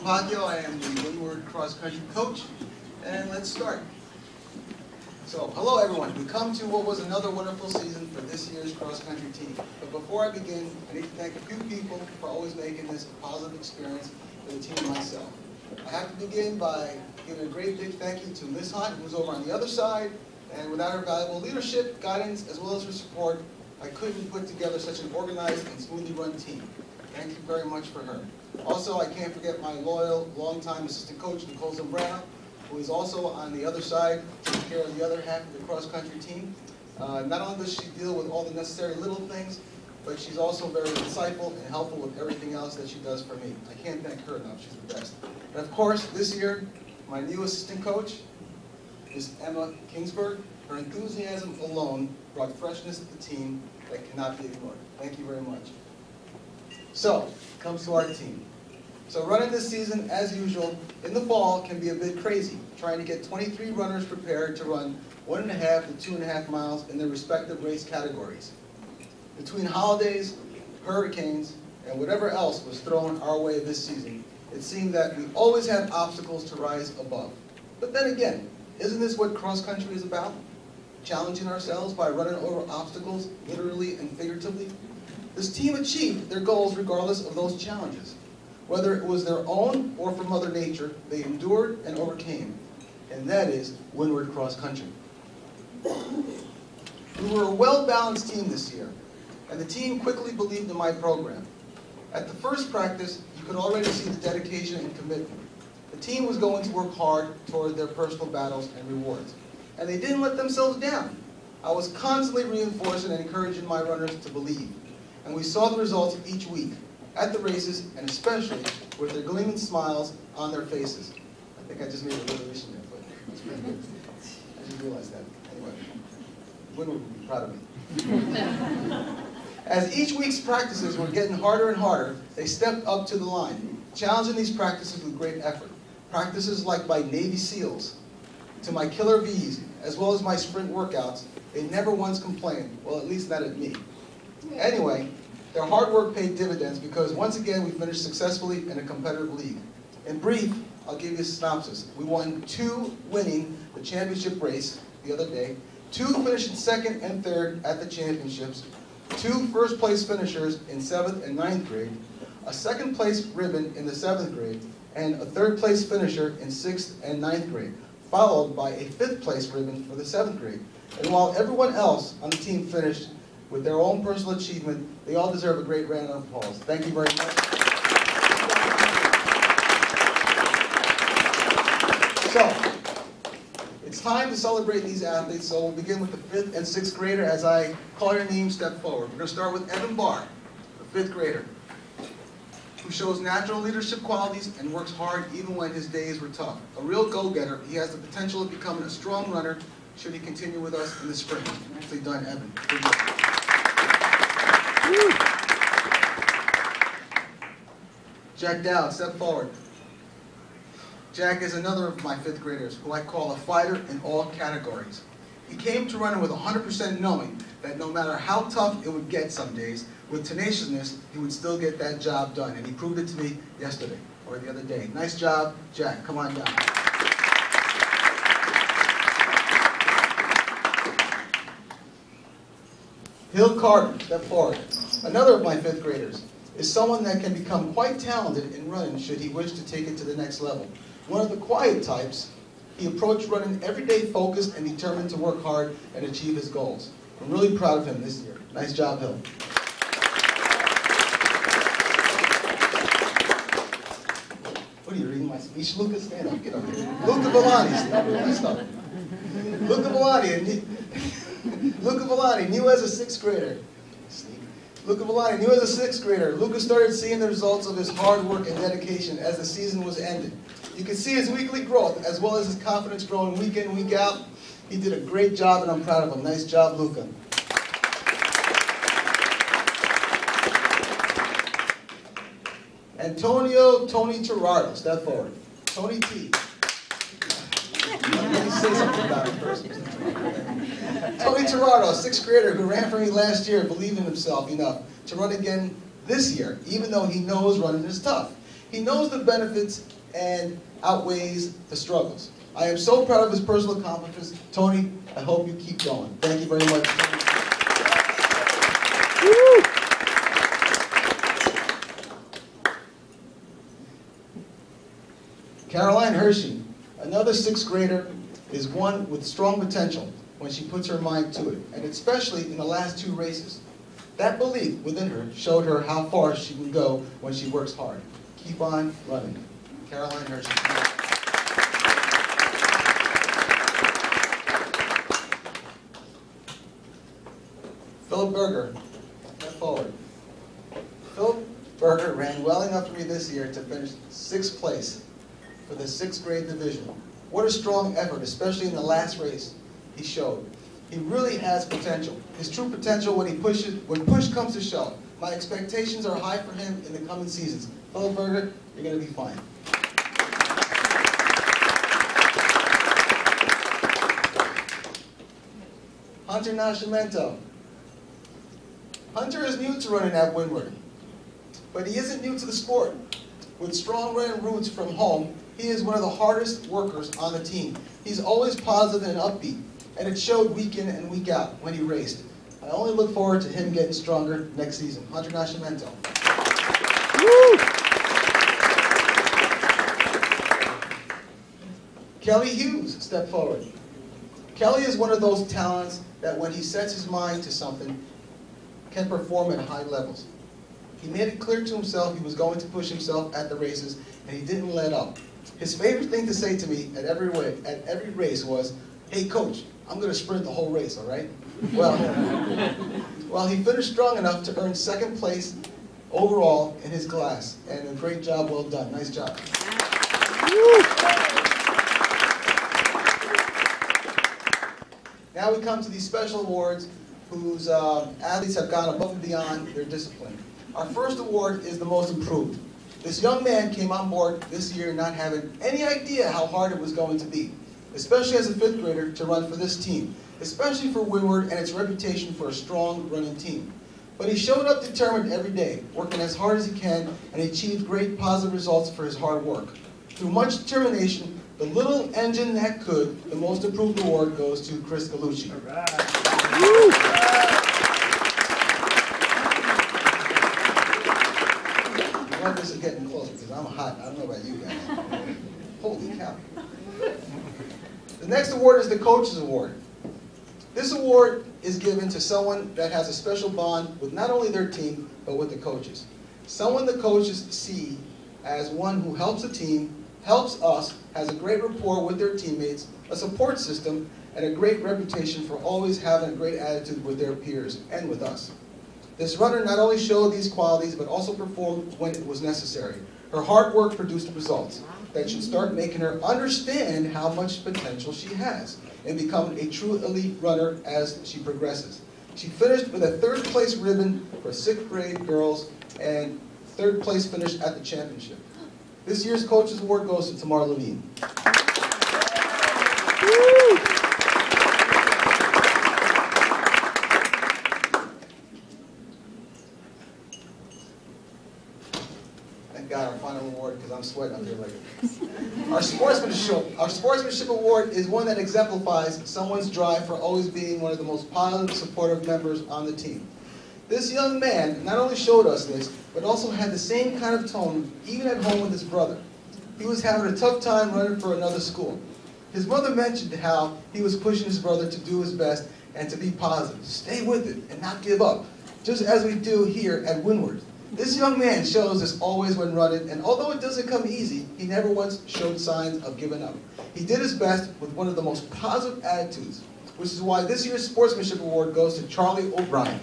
Pacchio. I am the Windward Cross Country coach, and let's start. So, hello everyone. We come to what was another wonderful season for this year's cross country team. But before I begin, I need to thank a few people for always making this a positive experience for the team and myself. I have to begin by giving a great big thank you to Ms. Hunt, who's over on the other side, and without her valuable leadership, guidance, as well as her support, I couldn't put together such an organized and smoothly run team. Thank you very much for her. Also, I can't forget my loyal, longtime assistant coach, Nicole Zambrano, who is also on the other side, taking care of the other half of the cross-country team. Not only does she deal with all the necessary little things, but she's also very insightful and helpful with everything else that she does for me. I can't thank her enough. She's the best. And of course, this year, my new assistant coach is Emma Kingsburg. Her enthusiasm alone brought freshness to the team that cannot be ignored. Thank you very much. So, comes to our team. So running this season, as usual, in the fall can be a bit crazy, trying to get 23 runners prepared to run 1.5 to 2.5 miles in their respective race categories. Between holidays, hurricanes, and whatever else was thrown our way this season, it seemed that we always had obstacles to rise above. But then again, isn't this what cross country is about? Challenging ourselves by running over obstacles, literally and figuratively? This team achieved their goals regardless of those challenges. Whether it was their own or from Mother Nature, they endured and overcame. And that is Windward Cross Country. We were a well-balanced team this year, and the team quickly believed in my program. At the first practice, you could already see the dedication and commitment. The team was going to work hard toward their personal battles and rewards. And they didn't let themselves down. I was constantly reinforcing and encouraging my runners to believe. And we saw the results each week, at the races, and especially with their gleaming smiles on their faces. I think I just made a revelation there, but it's pretty good. I just realized that. Anyway, Windward would be proud of me. As each week's practices were getting harder and harder, they stepped up to the line, challenging these practices with great effort. Practices like by Navy SEALs, to my Killer Bees, as well as my sprint workouts, they never once complained, well, at least not at me. Anyway, their hard work paid dividends because once again we finished successfully in a competitive league. In brief, I'll give you a synopsis. We won 2 winning the championship race the other day, 2 finishing 2nd and 3rd at the championships, 2 first place finishers in 7th and 9th grade, a 2nd place ribbon in the 7th grade, and a 3rd place finisher in 6th and 9th grade, followed by a 5th place ribbon for the 7th grade. And while everyone else on the team finished with their own personal achievement, they all deserve a great round of applause. Thank you very much. So, it's time to celebrate these athletes, so we'll begin with the 5th and 6th grader. As I call your name, step forward. We're going to start with Evan Barr, the 5th grader, who shows natural leadership qualities and works hard even when his days were tough. A real go-getter, he has the potential of becoming a strong runner should he continue with us in the spring. Nicely done, Evan. Good job. Jack Dowd, step forward. Jack is another of my 5th graders who I call a fighter in all categories. He came to running with 100% knowing that no matter how tough it would get some days, with tenaciousness, he would still get that job done. And he proved it to me yesterday, or the other day. Nice job, Jack. Come on down. Hill Carter, step forward. Another of my 5th graders is someone that can become quite talented in running should he wish to take it to the next level. One of the quiet types, he approached running every day focused and determined to work hard and achieve his goals. I'm really proud of him this year. Nice job, Hill. What are you reading my speech? Luca, stand up, get up here. Luca Villani, stand up, stop. Luca Villani, new as a 6th grader. Luca Villani, new as a 6th grader. Luca started seeing the results of his hard work and dedication as the season was ended. You can see his weekly growth as well as his confidence growing week in, week out. He did a great job and I'm proud of him. Nice job, Luca. Antonio Tony Gerardo, step forward. Tony T. Let me say something about it first. Tony Gerardo, 6th grader who ran for me last year, believed in himself enough to run again this year, even though he knows running is tough. He knows the benefits and outweighs the struggles. I am so proud of his personal accomplishments. Tony, I hope you keep going. Thank you very much. Caroline Hershey, another sixth grader, is one with strong potential when she puts her mind to it, and especially in the last two races. That belief within her showed her how far she can go when she works hard. Keep on running. Caroline Hershey. Philip Berger, step forward. Philip Berger ran well enough for me this year to finish 6th place for the 6th grade division. What a strong effort, especially in the last race he showed. He really has potential. His true potential when push comes to shove. My expectations are high for him in the coming seasons. Philip Berger, you're going to be fine. Hunter Nascimento. Hunter is new to running at Windward, but he isn't new to the sport. With strong running roots from home, he is one of the hardest workers on the team. He's always positive and upbeat, and it showed week in and week out when he raced. I only look forward to him getting stronger next season. Hunter Nascimento. Kelly Hughes, step forward. Kelly is one of those talents that when he sets his mind to something, can perform at high levels. He made it clear to himself he was going to push himself at the races, and he didn't let up. His favorite thing to say to me at every race was, "Hey coach, I'm going to sprint the whole race, all right?" Well, he finished strong enough to earn 2nd place overall in his class, and a great job, well done. Nice job. Now we come to these special awards whose athletes have gone above and beyond their discipline. Our first award is the most improved. This young man came on board this year not having any idea how hard it was going to be, especially as a 5th grader to run for this team, especially for Windward and its reputation for a strong running team. But he showed up determined every day, working as hard as he can, and he achieved great positive results for his hard work. Through much determination, the little engine that could, the most improved award goes to Chris Galucci. All right. This is getting closer because I'm hot. I don't know about you guys. Holy cow. The next award is the Coaches Award. This award is given to someone that has a special bond with not only their team, but with the coaches. Someone the coaches see as one who helps the team, helps us, has a great rapport with their teammates, a support system, and a great reputation for always having a great attitude with their peers and with us. This runner not only showed these qualities, but also performed when it was necessary. Her hard work produced results that should start making her understand how much potential she has and become a true elite runner as she progresses. She finished with a 3rd place ribbon for 6th grade girls and 3rd place finish at the championship. This year's Coaches Award goes to Tamar Levine. Got our final award because I'm sweating up here like this. Our sportsmanship award is one that exemplifies someone's drive for always being one of the most positive, supportive members on the team. This young man not only showed us this, but also had the same kind of tone even at home with his brother. He was having a tough time running for another school. His mother mentioned how he was pushing his brother to do his best and to be positive, stay with it, and not give up, just as we do here at Windward. This young man shows us always when running, and although it doesn't come easy, he never once showed signs of giving up. He did his best with one of the most positive attitudes, which is why this year's Sportsmanship Award goes to Charlie O'Brien.